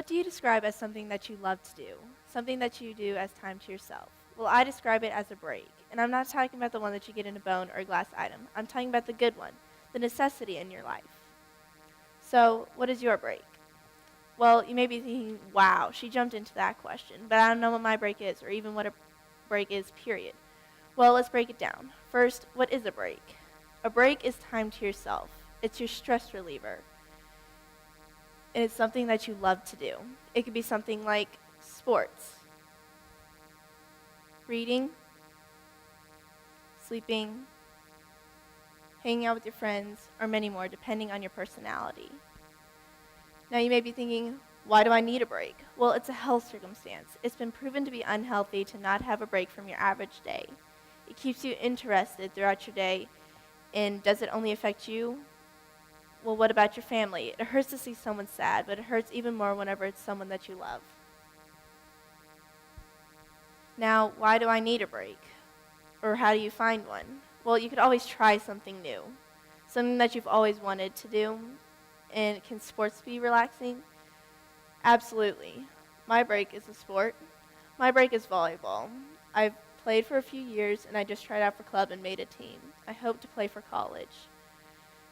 What do you describe as something that you love to do? Something that you do as time to yourself? Well, I describe it as a break. And I'm not talking about the one that you get in a bone or a glass item. I'm talking about the good one, the necessity in your life. So, what is your break? Well, you may be thinking, wow, she jumped into that question, but I don't know what my break is or even what a break is, period. Well, let's break it down. First, what is a break? A break is time to yourself. It's your stress reliever. And it's something that you love to do. It could be something like sports, reading, sleeping, hanging out with your friends, or many more, depending on your personality. Now you may be thinking, why do I need a break? Well, it's a health circumstance. It's been proven to be unhealthy to not have a break from your average day. It keeps you interested throughout your day, and does it only affect you? Well, what about your family? It hurts to see someone sad, but it hurts even more whenever it's someone that you love. Now, why do I need a break? Or how do you find one? Well, you could always try something new, something that you've always wanted to do. And can sports be relaxing? Absolutely. My break is a sport. My break is volleyball. I've played for a few years, and I just tried out for club and made a team. I hope to play for college.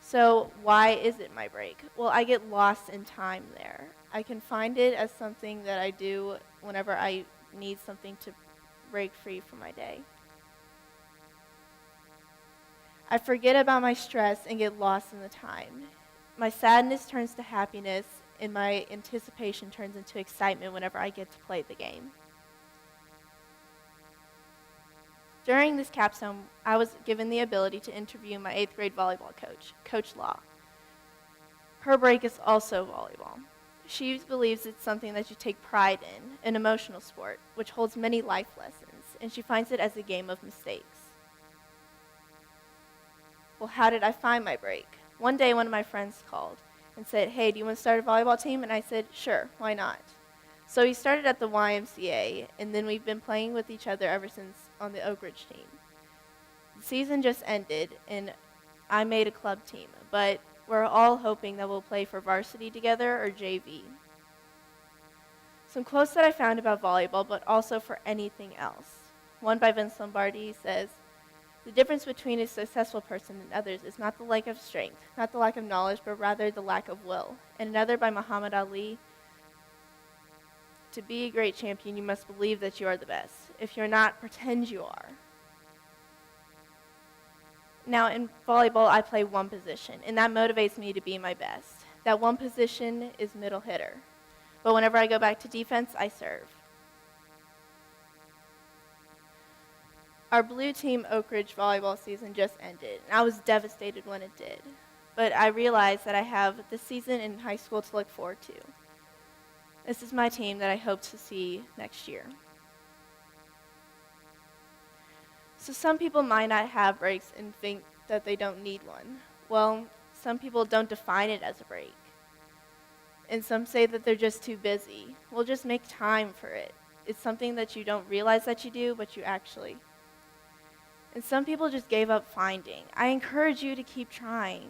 So why is it my break? Well, I get lost in time there. I can find it as something that I do whenever I need something to break free from my day. I forget about my stress and get lost in the time. My sadness turns to happiness, and my anticipation turns into excitement whenever I get to play the game. During this capstone, I was given the ability to interview my 8th grade volleyball coach, Coach Law. Her break is also volleyball. She believes it's something that you take pride in, an emotional sport, which holds many life lessons, and she finds it as a game of mistakes. Well, how did I find my break? One day, one of my friends called and said, hey, do you want to start a volleyball team? And I said, sure, why not? So we started at the YMCA, and then we've been playing with each other ever since on the Oak Ridge team. The season just ended, and I made a club team, but we're all hoping that we'll play for varsity together or JV. Some quotes that I found about volleyball, but also for anything else. One by Vince Lombardi says, the difference between a successful person and others is not the lack of strength, not the lack of knowledge, but rather the lack of will. And another by Muhammad Ali, to be a great champion, you must believe that you are the best. If you're not, pretend you are. Now, in volleyball, I play one position, and that motivates me to be my best. That one position is middle hitter. But whenever I go back to defense, I serve. Our blue team Oak Ridge volleyball season just ended, and I was devastated when it did. But I realized that I have this season in high school to look forward to. This is my team that I hope to see next year. So some people might not have breaks and think that they don't need one. Well, some people don't define it as a break. And some say that they're just too busy. Well, just make time for it. It's something that you don't realize that you do, but you actually. And some people just gave up finding. I encourage you to keep trying.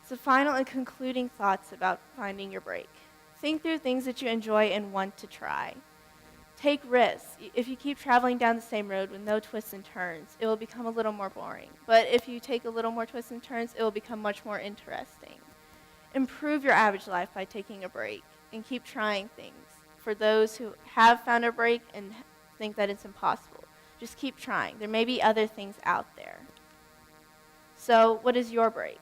So final and concluding thoughts about finding your break. Think through things that you enjoy and want to try. Take risks. If you keep traveling down the same road with no twists and turns, it will become a little more boring. But if you take a little more twists and turns, it will become much more interesting. Improve your average life by taking a break and keep trying things. For those who have found a break and think that it's impossible, just keep trying. There may be other things out there. So, what is your break?